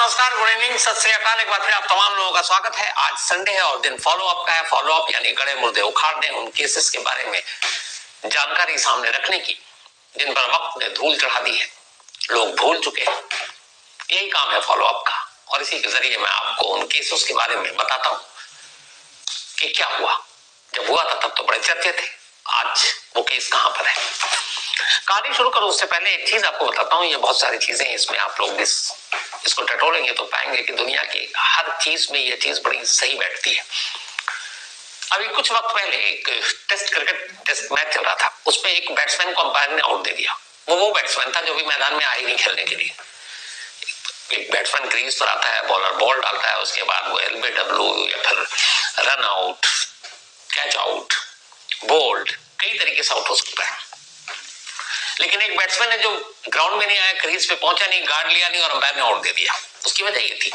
नमस्कार, good evening, सत श्री अकाल। एक बार फिर आप तमाम लोगों का स्वागत है। आज संडे है और दिन फॉलो अप का है। फॉलो अप यानी गड़े मुर्दे उखाड़ने, उन केसेस के बारे में जानकारी सामने रखने की, जिन पर वक्त ने धूल चढ़ा दी है, लोग भूल चुके हैं। यही काम है फॉलो अप का, और इसी के जरिए मैं आपको उन केसेस के बारे में बताता हूँ कि क्या हुआ। जब हुआ था तब तो बड़े चर्चे थे, आज वो केस कहां पर है। कहानी शुरू करूं उससे पहले एक चीज आपको बताता हूँ। ये बहुत सारी चीजें इसमें आप लोग इसको टटोलेंगे तो पाएंगे कि दुनिया की हर चीज में ये चीज बड़ी सही बैठती है। अभी कुछ वक्त पहले एक क्रिकेट टेस्ट मैच चल रहा था। उसमें एक बैट्समैन को अंपायर ने आउट दे दिया। वो बैट्समैन था जो भी मैदान में आई नहीं खेलने के लिए। एक बैट्समैन क्रीज पर आता है, बॉलर बॉल डालता है, उसके बाद वो एलबीडब्ल्यू या फिर run out, catch out, bowled, कई तरीके से आउट हो सकता है। लेकिन एक बैट्समैन है जो ग्राउंड में नहीं आया, क्रीज पे पहुंचा नहीं, गार्ड लिया नहीं और अंपायर ने आउट दे दिया। उसकी वजह ये थी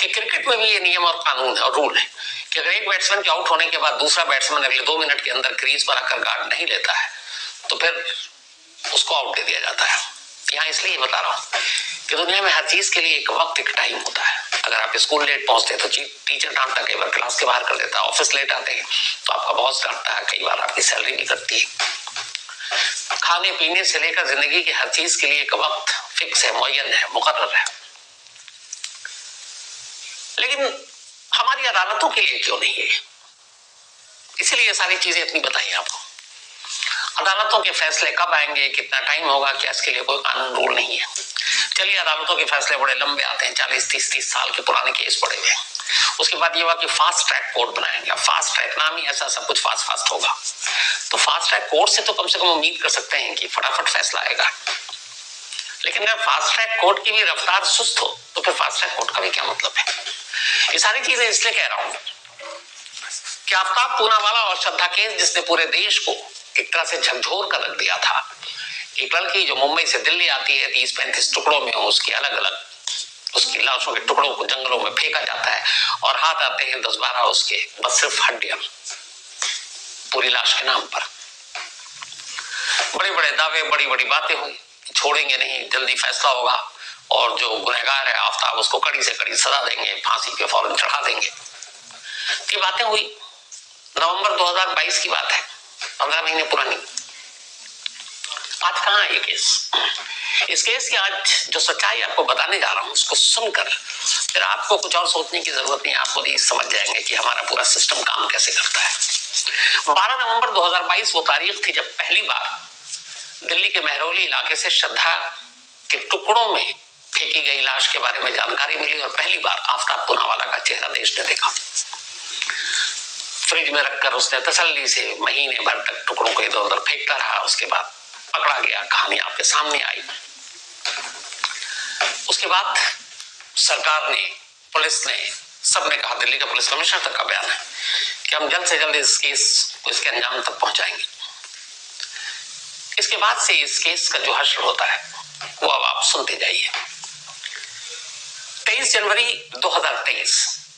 कि क्रिकेट में भी ये नियम और कानून है और रूल है कि अगर एक बैट्समैन के आउट होने के बाद दूसरा बैट्समैन अगले 2 मिनट के अंदर क्रीज पर आकर गार्ड नहीं लेता है तो फिर उसको आउट दे दिया जाता है। यहाँ इसलिए बता रहा हूँ कि दुनिया में हर चीज के लिए एक वक्त, एक टाइम होता है। अगर आप स्कूल लेट पहुंचते हैं तो टीचर डांटता है, कई बार क्लास के बाहर कर देता है। ऑफिस लेट आते हैं तो आपका बॉस डांटता है, कई बार आपकी सैलरी भी कटती है। खाने पीने से लेकर जिंदगी की हर चीज के लिए एक वक्त फिक्स है, मुअय्यन है, मुकर्रर है। लेकिन हमारी अदालतों के लिए क्यों नहीं है? इसीलिए सारी चीजें इतनी बताई आपको। अदालतों के फैसले कब आएंगे, कितना टाइम होगा, क्या इसके लिए कोई कानून रूल नहीं है। चलिए, अदालतों के फैसले बड़े लंबे आते हैं, 40-30 साल के पुराने केस पड़े हुए। उसके बाद ये हुआ कि फास्ट ट्रैक कोर्ट बनाएंगे। फास्ट ट्रैक नाम ही ऐसा, सब कुछ फास्ट होगा। तो फास्ट ट्रैक कोर्ट से तो कम से कम उम्मीद कर सकते हैं कि फटाफट फैसला आएगा। लेकिन अगर फास्ट ट्रैक कोर्ट की भी रफ्तार सुस्त हो तो फिर फास्ट ट्रैक कोर्ट का भी क्या मतलब है? ये सारी चीजें इसलिए कह रहा हूं कि आफ्ताब पूनावाला और श्रद्धा केस, जिसने पूरे देश को एक तरह से झकझोर कर रख दिया था। एक लड़की जो मुंबई से दिल्ली आती है, 30-35 टुकड़ों में, उसकी अलग अलग उसकी लाशों के टुकड़ों को जंगलों में फेंका जाता है और हाथ आते हैं 10-12 उसके, बस सिर्फ हड्डियां, पूरी लाश के नाम पर। बड़े बड़े दावे, बड़ी बड़ी बातें हुई, छोड़ेंगे नहीं, जल्दी फैसला होगा और जो गुनहगार है आफ्ताब, उसको कड़ी से कड़ी सजा देंगे, फांसी पे फौरन चढ़ा देंगे। ये बातें हुई। नवंबर 2022 की बात है, 15 महीने पुरानी। आज कहाँ है ये केस? इस केस की आज जो सच्चाई आपको बताने जा रहा हूं, उसको सुनकर फिर आपको कुछ और सोचने की जरूरत नहीं। आप खुद ही समझ जाएंगे कि हमारा पूरा सिस्टम काम कैसे करता है। 12 नवंबर 2022 वो तारीख थी जब पहली बार दिल्ली के महरौली इलाके से श्रद्धा के टुकड़ों में फेंकी गई लाश के बारे में जानकारी मिली और पहली बार आफ्ताब पूनावाला का चेहरा देश ने देखा। फ्रिज में रखकर उसने तसल्ली से महीने भर तक टुकड़ों को इधर उधर फेंकता रहा। उसके बाद पकड़ा गया, कहानी आपके सामने आई। उसके बाद सरकार ने, पुलिस ने, सबने कहा, दिल्ली का पुलिस कमिश्नर तक का बयान है कि हम जल्द से जल्द इस केस को इसके अंजाम तक पहुंचाएंगे। इसके बाद से इस केस का जो हश्र होता है वो अब आप सुनते जाइए। 23 जनवरी 2023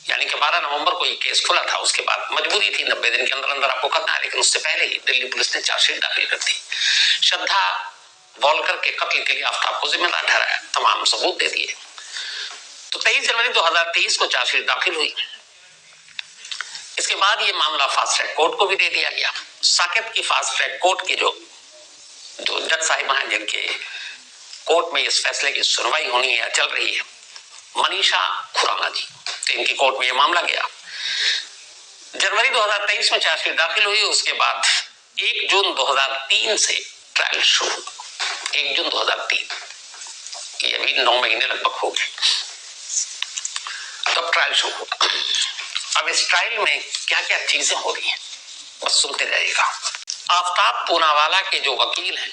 यानी कि 12 नवंबर को ये केस खुला था। उसके बाद मजबूरी थी 90 दिन के अंदर अंदर आपको करना है, लेकिन उससे पहले ही दिल्ली पुलिस ने चार्जशीट दाखिल कर दी। श्रद्धा वॉलकर के कत्ल के लिए आफ्ताब को जिम्मेदार ठहराया, तमाम सबूत दे दिए। तो 23 जनवरी 2023 को चार्जशीट दाखिल हुई। इसके बाद ये मामला फास्ट ट्रैक कोर्ट को भी दे दिया गया। साकेत की फास्ट ट्रैक कोर्ट की जो जज साहिबा हैं, जिनके कोर्ट में इस फैसले की सुनवाई होनी है, चल रही है, मनीषा खुराना जी, इनकी कोर्ट में यह मामला गया। जनवरी 2023 में चार्जशीट दाखिल हुई। उसके बाद 1 जून 2003 से ट्रायल शुरू हुआ। 1 जून 2003, ये अभी 9 महीने लगभग हो गए, तब ट्रायल शुरू हुआ। अब इस ट्रायल में क्या क्या चीजें हो रही हैं, बस सुनते जाइएगा। आफ्ताब पूनावाला के जो वकील हैं,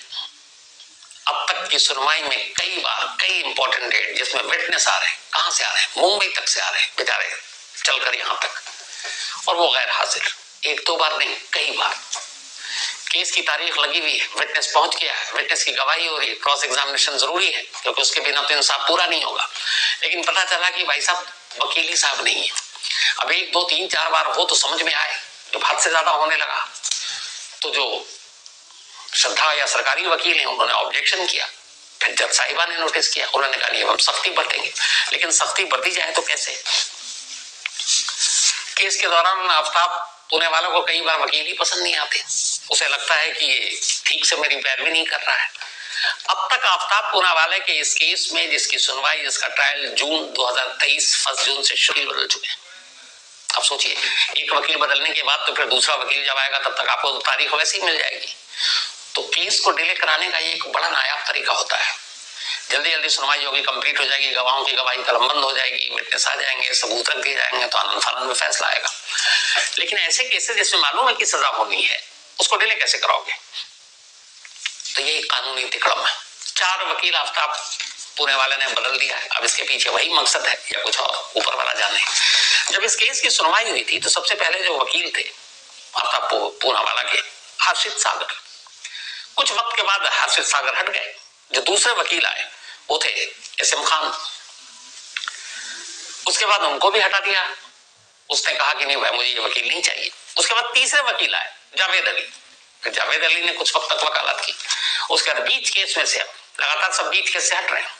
अब तक की सुनवाई में कई बार कई इंपॉर्टेंट डेट जिसमें विटनेस आ रहे हैं, कहां से आ रहे हैं, मुंबई तक से आ रहे हैं बेचारे, चलकर यहां तक, और वो गैर हाजिर। 1-2 बार नहीं, कई बार। केस की तारीख लगी हुई है, विटनेस पहुंच गया है, विटनेस की गवाही हो रही है, क्रॉस एग्जामिनेशन जरूरी है क्योंकि उसके बिना तो इंसाफ पूरा नहीं होगा। लेकिन पता चला कि भाई साहब वकील साहब नहीं है। अब 1, 2, 3, 4 बार हो तो समझ में आए, जब हद से ज्यादा होने लगा तो जो श्रद्धा या सरकारी वकील हैं उन्होंने ऑब्जेक्शन किया फिर जज साहिबा ने नोटिस किया, उन्होंने कहा नहीं हम सख्ती बरतेंगे। लेकिन सख्ती बरती जाए तो कैसे? केस के दौरान आफ्ताब पुणे वालों को कई बार वकील ही पसंद नहीं आते, उसे लगता है कि ये ठीक से मेरी पैरवी नहीं कर रहा है। अब तक आफ्ताब पूनावाला के इस केस में जिसकी सुनवाई, जिसका ट्रायल जून 2023 1 जून से शुरू बदल चुके हैं। अब सोचिए, एक वकील बदलने के बाद तो फिर दूसरा वकील जब आएगा तब तक आपको तारीख वैसी मिल जाएगी। तो केस को डिले कराने का ये एक बड़ा नायाब तरीका होता है। जल्दी जल्दी सुनवाई होगी, कंप्लीट हो जाएगी, गवाहों की गवाही कलमबंद हो जाएगी, विटनेस आ जाएंगे, सबूत रख दिए जाएंगे, तो आनंद फानंद में फैसला आएगा। लेकिन ऐसे केसेस जिसमें मालूम है कि सजा होनी है, उसको डिले कैसे कराओगे? तो ये कानूनी तिकड़म है। 4 वकील आफ्ताब पुणेवाले ने बदल दिया है। अब इसके पीछे वही मकसद है या कुछ और, ऊपर वाला जाने। जब इस केस की सुनवाई हुई थी तो सबसे पहले जो वकील थे आफ्ताब पूनावाला के, हर्षित सागर, कुछ वक्त के बाद हर्षित सागर हट गए। जो दूसरे वकील आए वो थे एसएम खान, उसके बाद उनको भी हटा दिया। उसने कहा कि नहीं भाई मुझे ये वकील नहीं चाहिए। उसके बाद तीसरे वकील आए जावेद अली, फिर जावेद अली ने कुछ वक्त तक वकालत की। उसके बाद बीच केस में से अब लगातार सब बीच केस से हट रहे हैं।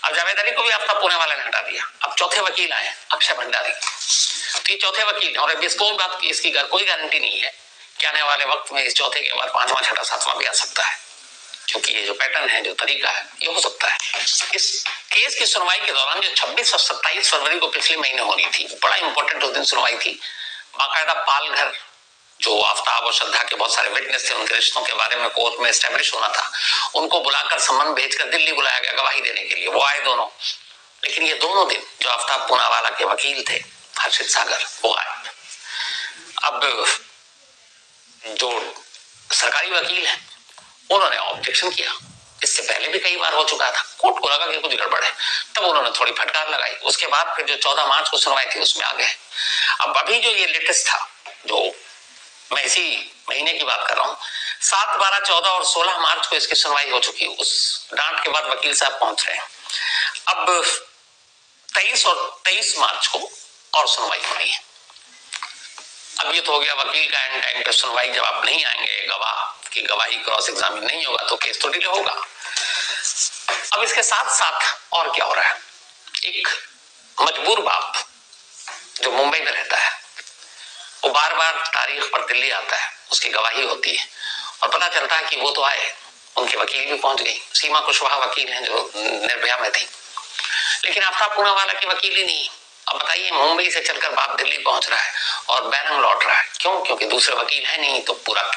अब जावेद अली को भी आफ्ताब पुणेवाला ने हटा दिया। अब चौथे वकील आए अक्षय भंडारी, तो ये चौथे वकील, और अब इसको बात की इसकी कोई गारंटी नहीं है कि आने वाले वक्त में इस चौथे के बाद 5वां 6वां 7वां भी आ सकता है, क्योंकि ये जो पैटर्न है, जो तरीका है, ये हो सकता है। इस केस की सुनवाई के दौरान जो 26 और 27 फरवरी को पिछले महीने होनी थी, बड़ा इंपॉर्टेंट उस दिन सुनवाई थी। बाकायदा पाल घर, जो आफ्ताब और श्रद्धा के बहुत सारे विटनेस थे, उनके रिश्तों के बारे में कोर्ट में एस्टेब्लिश होना था, उनको बुलाकर सम्मन भेजकर दिल्ली बुलाया गया गवाही देने के लिए। वो आए दोनों, लेकिन ये दोनों दिन जो आफ्ताब पूनावाला के वकील थे हर्षित सागर, वो आए। अब जो सरकारी वकील है उन्होंने ऑब्जेक्शन किया। इससे पहले भी कई बार हो चुका था, कोर्ट को लगा कि कुछ गड़बड़ है, तब उन्होंने थोड़ी फटकार लगाई। उसके बाद फिर जो 14 मार्च को सुनवाई थी उसमें आ गए। अब अभी जो ये लेटेस्ट था, जो मैं इसी महीने की बात कर रहा हूँ, 7, 12, 14 और 16 मार्च को इसकी सुनवाई हो चुकी। उस डांट के बाद वकील साहब पहुंच रहे हैं। अब 23 और 23 मार्च को और सुनवाई होनी है। अब ये तो हो गया वकील का एंड टाइम पे सुनवाई, जब आप नहीं आएंगे, गवाह की गवाही क्रॉस एग्जामिन नहीं होगा तो केस तो डिले होगा। अब इसके साथ साथ और क्या हो रहा है, एक मजबूर बाप जो मुंबई में रहता है, वो बार बार तारीख पर दिल्ली आता है, उसकी गवाही होती है और पता चलता है कि वो तो आए, उनके वकील भी पहुंच गई। सीमा कुशवाहा वकील हैं जो निर्भया में थी, लेकिन आफ्ताब पूनावाला की वकील ही नहीं। अब बताइए, मुंबई से चलकर बाप दिल्ली पहुंच रहा है और बैरंग लौट रहा है, क्यों? क्योंकि दूसरे वकील है नहीं, तो पूरा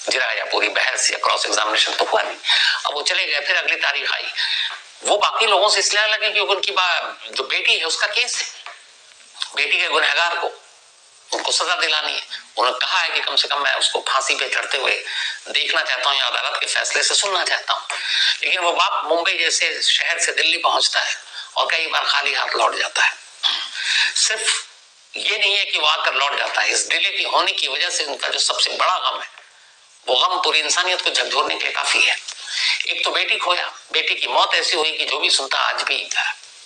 जिरा या पूरी बहस या क्रॉस एग्जामिनेशन तो हुआ नहीं। अब वो चले गए, फिर अगली तारीख आई। वो बाकी लोगों से इसलिए लगे क्योंकि उनकी जो बेटी है उसका केस है, बेटी के गुनहगार को उनको सजा दिलानी है। उन्होंने कहा है कि कम से कम मैं उसको फांसी पे चढ़ते हुए देखना चाहता हूँ या अदालत के फैसले से सुनना चाहता हूँ। लेकिन वो बाप मुंबई जैसे शहर से दिल्ली पहुंचता है और कई बार खाली हाथ लौट जाता है। सिर्फ ये नहीं है कि वो आकर लौट जाता है, इस डिले की होने की वजह से उनका जो सबसे बड़ा गम है, वो गम पूरी इंसानियत को झकझोरने के लिए काफी है। एक तो बेटी खोया, बेटी की मौत ऐसी हुई कि जो भी सुनता आज भी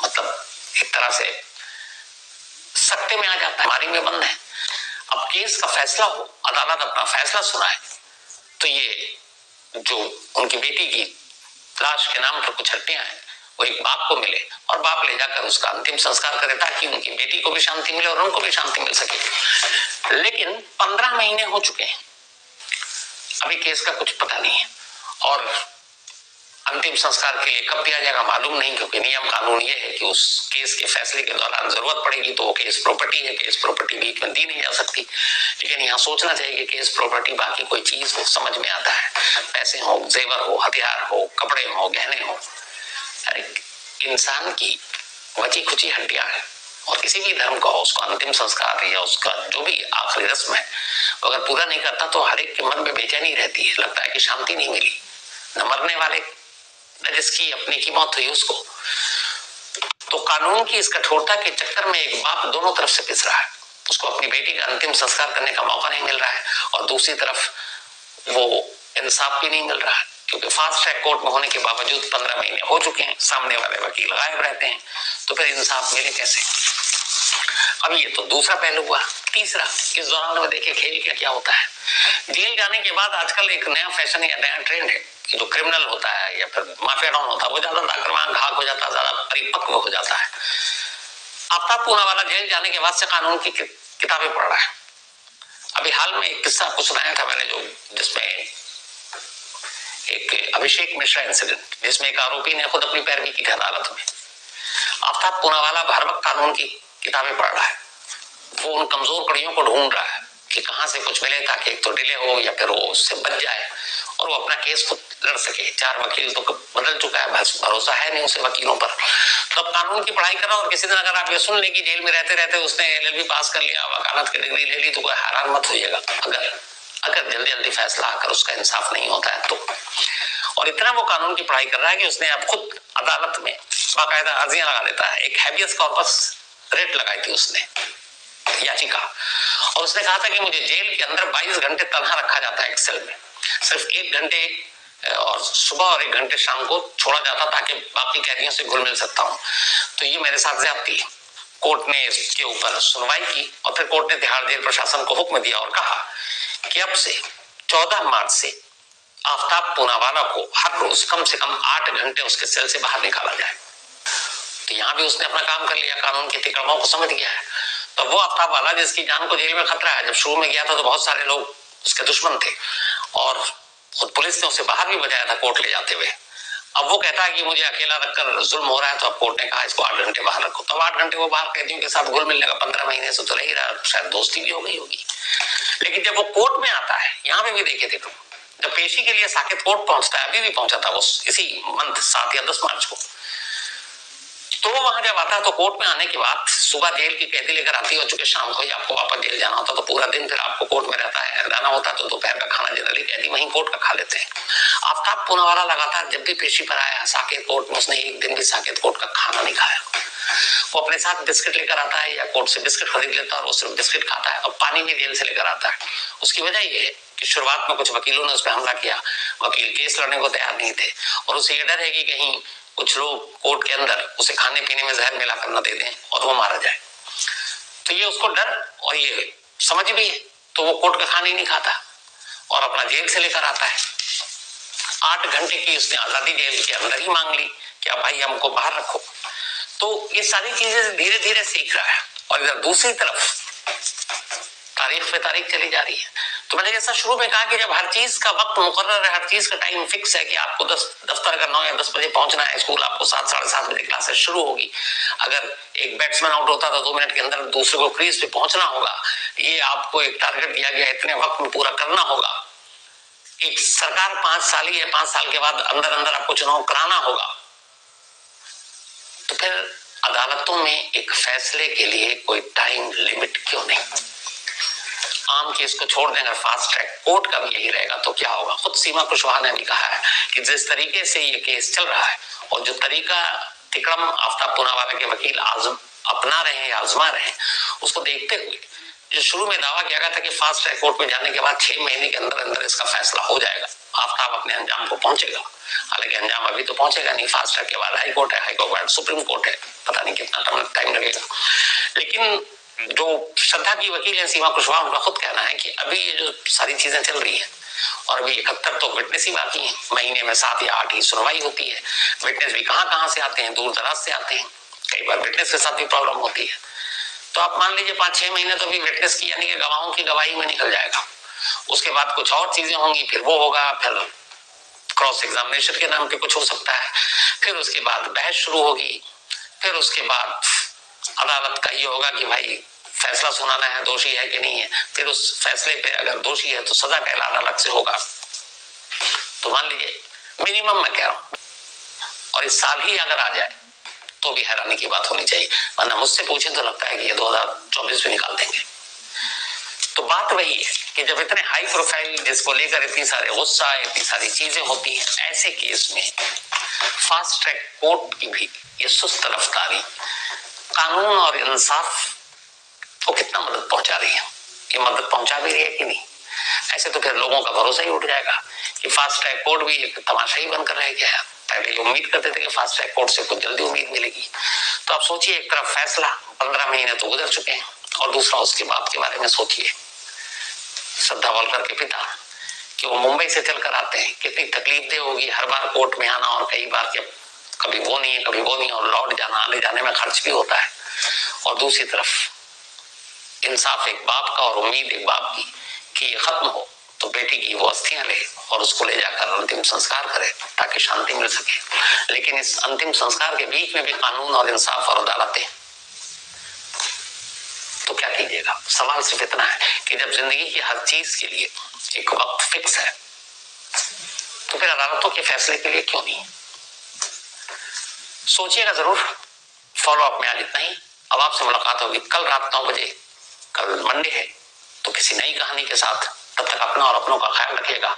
मतलब एक तरह से सकते में आ जाता है, मारी में बंद है। अब केस का फैसला हो, अदालत अपना फैसला सुनाए, तो ये जो उनकी बेटी की लाश के नाम पर कुछ हड्डियां हैं वो एक बाप को मिले और बाप ले जाकर उसका अंतिम संस्कार करे, ताकि उनकी बेटी को भी शांति मिले और उनको भी शांति मिल सके। लेकिन 15 महीने हो चुके हैं, अभी केस का कुछ पता नहीं है और अंतिम संस्कार के लिए कब दिया जाएगा मालूम नहीं, क्योंकि नियम कानून ये है कि उस केस के फैसले के दौरान जरूरत पड़ेगी तो वो केस प्रॉपर्टी है, केस प्रॉपर्टी बीच में दी नहीं जा सकती। लेकिन यहाँ सोचना चाहिए कि केस प्रॉपर्टी बाकी कोई चीज हो, समझ में आता है, पैसे हो, जेवर हो, हथियार हो, कपड़े हो, गहने हो, इंसान की बची खुची हड्डियां है। और किसी भी धर्म का हो, उसको अंतिम संस्कार या उसका जो भी आखिरी रस्म है अगर पूरा नहीं करता तो हर एक के मन में बेचैनी रहती है, लगता है कि शांति नहीं मिली। न मरने वाले, न जिसकी अपने की मौत हुई उसको। तो कानून की इस कठोरता के चक्कर में एक बाप दोनों तरफ से पिस रहा है, उसको अपनी बेटी का अंतिम संस्कार करने का मौका नहीं मिल रहा है और दूसरी तरफ वो इंसाफ भी नहीं मिल रहा है, क्योंकि फास्ट ट्रैक कोर्ट में होने के बावजूद 15 महीने हो चुके हैं, सामने वाले वकील गायब रहते हैं, तो फिर इंसाफ मिले कैसे? अब ये तो दूसरा पहलू हुआ। तीसरा, इस दौरान में देखिए खेल क्या क्या होता है। जेल जाने के बाद आजकल एक नया फैशन या नया ट्रेंड है कि जो क्रिमिनल होता है या फिर माफिया डॉन होता है वो ज्यादा आक्रामक घाक हो जाता है, ज्यादा परिपक्व हो जाता है। आफ्ताब पूनावाला जेल जाने के बाद से कानून की किताबें पढ़ रहा है। अभी हाल में एक किस्सा आपको सुनाया था मैंने, जो जिसमें एक अभिषेक मिश्रा इंसिडेंट, जिसमें एक आरोपी ने खुद अपनी पैरवी की अदालत में। आफ्ताब पूनावाला हर वक्त कानून की किताबें पढ़ रहा है। वो उन कमजोर कड़ियों को ढूंढ रहा है कि कहां से कुछ मिले ताकि एक तो डिले हो या फिर वो उससे बच जाए और वो अपना केस खुद लड़ सके। 4 वकील तो बदल चुका है, बस भरोसा है नहीं उसे वकीलों पर। तो अब कानून की पढ़ाई कर रहा, और किसी दिन अगर आप ये सुन ले कि जेल में रहते रहते उसने LLB पास कर लिया, वकालत की डिग्री ले ली, तो कोई हैरान मत होइएगा अगर जल्दी जल्दी फैसला आकर उसका इंसाफ नहीं होता है तो। और इतना वो कानून की पढ़ाई कर रहा है कि उसने अब खुद अदालत में बाकायदा अर्जियां लगा देता है। एक हैबियस कॉर्पस रेट लगाई थी उसने, याचिका, और उसने कहा था कि मुझे जेल के अंदर 22 घंटे तनहा रखा जाता है एक सेल में, सिर्फ 1 घंटे और सुबह और 1 घंटे शाम को छोड़ा जाता ताकि बाकी कैदियों से घुल मिल सकता हूँ। तो ये मेरे साथ ज्यादती। कोर्ट ने इसके ऊपर सुनवाई की और फिर कोर्ट ने तिहाड़ जेल प्रशासन को हुक्म दिया और कहा कि अब से 14 मार्च से आफ्ताब पूनावाला को हर रोज कम से कम 8 घंटे उसके सेल से बाहर निकाला जाए। तो यहाँ भी उसने अपना काम कर लिया, कानून के तिकड़मों को समझ गया है। तो वो आफ्ताब वाला जिसकी जान को जेल में खतरा है, जब शुरू में गया था तो बहुत सारे लोग उसके दुश्मन थे और खुद पुलिस ने उसे बाहर भी बजाया था कोर्ट ले जाते हुए। अब वो कहता है कि मुझे अकेला रखकर जुल्म हो रहा है, तो अब कोर्ट ने कहा इसको 8 घंटे बाहर रखो। तो 8 घंटे वो बाहर कैदियों के साथ घुल मिलने का 15 महीने से तो रह ही रहा, शायद दोस्ती भी हो गई होगी। लेकिन जब वो कोर्ट में आता है, यहाँ पे भी देखे थे तुम, जब पेशी के लिए साकेत कोर्ट पहुंचता है, अभी भी पहुंचा था वो इसी मंथ 7 या 10 मार्च को, तो वो वहां जब आता है तो कोर्ट में आने के बाद सुबह जेल की कैदी लेकर आती हो, चूंकि शाम को ही आपको वापस जेल जाना होता तो पूरा दिन फिर आपको कोर्ट में रहना होता, तो दोपहर का खाना जनरली कैदी वहीं कोर्ट का खा लेते हैं। आफ्ताब पूनावाला लगातार जब भी पेशी पर आया साकेत कोर्ट में, उसने एक दिन भी साकेत कोर्ट का खाना नहीं खाया। वो अपने साथ बिस्किट लेकर आता है या कोर्ट से बिस्किट खरीद लेता है और वो सिर्फ बिस्किट खाता है, और पानी भी जेल से लेकर आता है। उसकी वजह ये है कि शुरुआत में कुछ वकीलों ने उस पर हमला किया, वकील केस लड़ने को तैयार नहीं थे और उसे ये डर है कि कहीं कुछ लोग कोर्ट के अंदर उसे खाने पीने में जहर मिलाकर न दे दें और वो मारा जाए। तो ये उसको डर और ये समझ भी है, तो वो कोर्ट का खाना ही नहीं खाता और अपना जेल से लेकर आता है। 8 घंटे की उसने आजादी जेल के अंदर ही मांग ली कि अब भाई हमको बाहर रखो। तो ये सारी चीजें धीरे धीरे सीख रहा है और इधर दूसरी तरफ तारीख पे तारीख चली जा रही है। तो मैंने जैसा शुरू में कहा कि जब हर चीज का वक्त मुकर्रर है, हर चीज का टाइम फिक्स है कि आपको दफ्तर का 9 या 10 बजे पहुंचना है, स्कूल आपको 7 साढ़े 7 बजे क्लासेस शुरू होगी, अगर एक बैट्समैन आउट होता तो 2 मिनट के अंदर दूसरे को क्रीज पे पहुंचना होगा, ये आपको एक टारगेट दिया गया इतने वक्त में पूरा करना होगा, एक सरकार 5 साल या 5 साल के बाद अंदर अंदर आपको चुनाव कराना होगा, तो फिर अदालतों में एक फैसले के लिए कोई टाइम लिमिट क्यों नहीं? आम केस को छोड़ दें, अगर फास्ट ट्रैक कोर्ट का भी यही रहेगा तो क्या होगा? खुद सीमा कुशवाहा ने भी कहा है कि जिस तरीके से ये केस चल रहा है और जो तरीका तिकड़म आफ्ताब पूनावाला के वकील अपना रहे हैं या आजमा रहे हैं, उसको देखते हुए जो शुरू में दावा किया गया था कि फास्ट ट्रैक कोर्ट में जाने के बाद 6 महीने के अंदर अंदर इसका फैसला हो जाएगा, आफ्ताब अपने अंजाम को पहुंचेगा। हालांकि अंजाम अभी तो पहुंचेगा नहीं, फास्ट ट्रैक के बाद हाई कोर्ट है, हाई कोर्ट के बाद सुप्रीम कोर्ट है, पता नहीं कितना टाइम लगेगा। लेकिन जो श्रद्धा की वकील है सीमा कुशवाहा, उनका खुद कहना है कि अभी ये जो सारी चीजें चल रही हैं और अभी 71 तो विटनेस ही बाकी है, महीने में 7 या 8 ही सुनवाई होती है। विटनेस भी कहाँ से आते हैं, दूर दराज से आते हैं, कई बार विटनेस के साथ भी प्रॉब्लम होती है। तो आप मान लीजिए 5-6 महीने तो भी विटनेस की यानी कि गवाहों की गवाही में निकल जाएगा। उसके बाद कुछ और चीजें होंगी, फिर वो होगा, फिर क्रॉस एग्जामिनेशन के नाम पे कुछ हो सकता है, फिर उसके बाद बहस शुरू होगी, फिर उसके बाद अदालत का ये होगा कि भाई फैसला सुनाना है, दोषी है कि नहीं है, फिर उस फैसले पे अगर दोषी है तो सजा का ऐलान अलग से होगा। तो मान लीजिए मिनिमम मैं कह रहा हूं, और इस साल ही अगर आ जाए तो भी हैरानी की बात होनी चाहिए, वरना मुझसे पूछे तो लगता है कि ये 2024 में निकाल देंगे। तो बात वही है कि जब इतने हाई प्रोफाइल जिसको लेकर इतनी सारे गुस्सा, इतनी सारी चीजें होती हैं, ऐसे केस में फास्ट ट्रैक कोर्ट की भी ये सुस्त रफ्तारी कानून और इंसाफ को कितना मदद पहुंचा रही है? ये मदद पहुंचा भी रही है कि नहीं? ऐसे तो फिर लोगों का भरोसा ही उठ जाएगा कि फास्ट ट्रैक कोर्ट भी एक तमाशा ही बनकर रह गया है। पहले ये उम्मीद करते थे कि फास्ट ट्रैक कोर्ट से कुछ जल्दी उम्मीद मिलेगी। तो आप सोचिए, एक तरफ फैसला 15 महीने तो गुजर चुके हैं और दूसरा उसके बाप के बारे में सोचिए, श्रद्धा वालकर के पिता कि वो मुंबई से चलकर आते हैं, कितनी तकलीफदेह होगी हर बार कोर्ट में आना, और कई बार जब कभी वो नहीं है कभी वो नहीं, और लौट जाना, आने जाने में खर्च भी होता है। और दूसरी तरफ इंसाफ एक बाप का और उम्मीद एक बाप की कि ये खत्म हो तो बेटी की वो अस्थियां ले और उसको ले जाकर अंतिम संस्कार करे ताकि शांति मिल सके। लेकिन इस अंतिम संस्कार के बीच में भी कानून और इंसाफ और अदालतें, तो क्या कीजिएगा? सवाल सिर्फ इतना है कि जब जिंदगी की हर चीज के लिए एक वक्त फिक्स है तो फिर अदालतों के फैसले के लिए क्यों नहीं? सोचिएगा जरूर। फॉलो अप में आज इतना ही। अब आपसे मुलाकात होगी कल रात 9 बजे। कल मंडे है तो किसी नई कहानी के साथ। तब तक अपना और अपनों का ख्याल रखिएगा।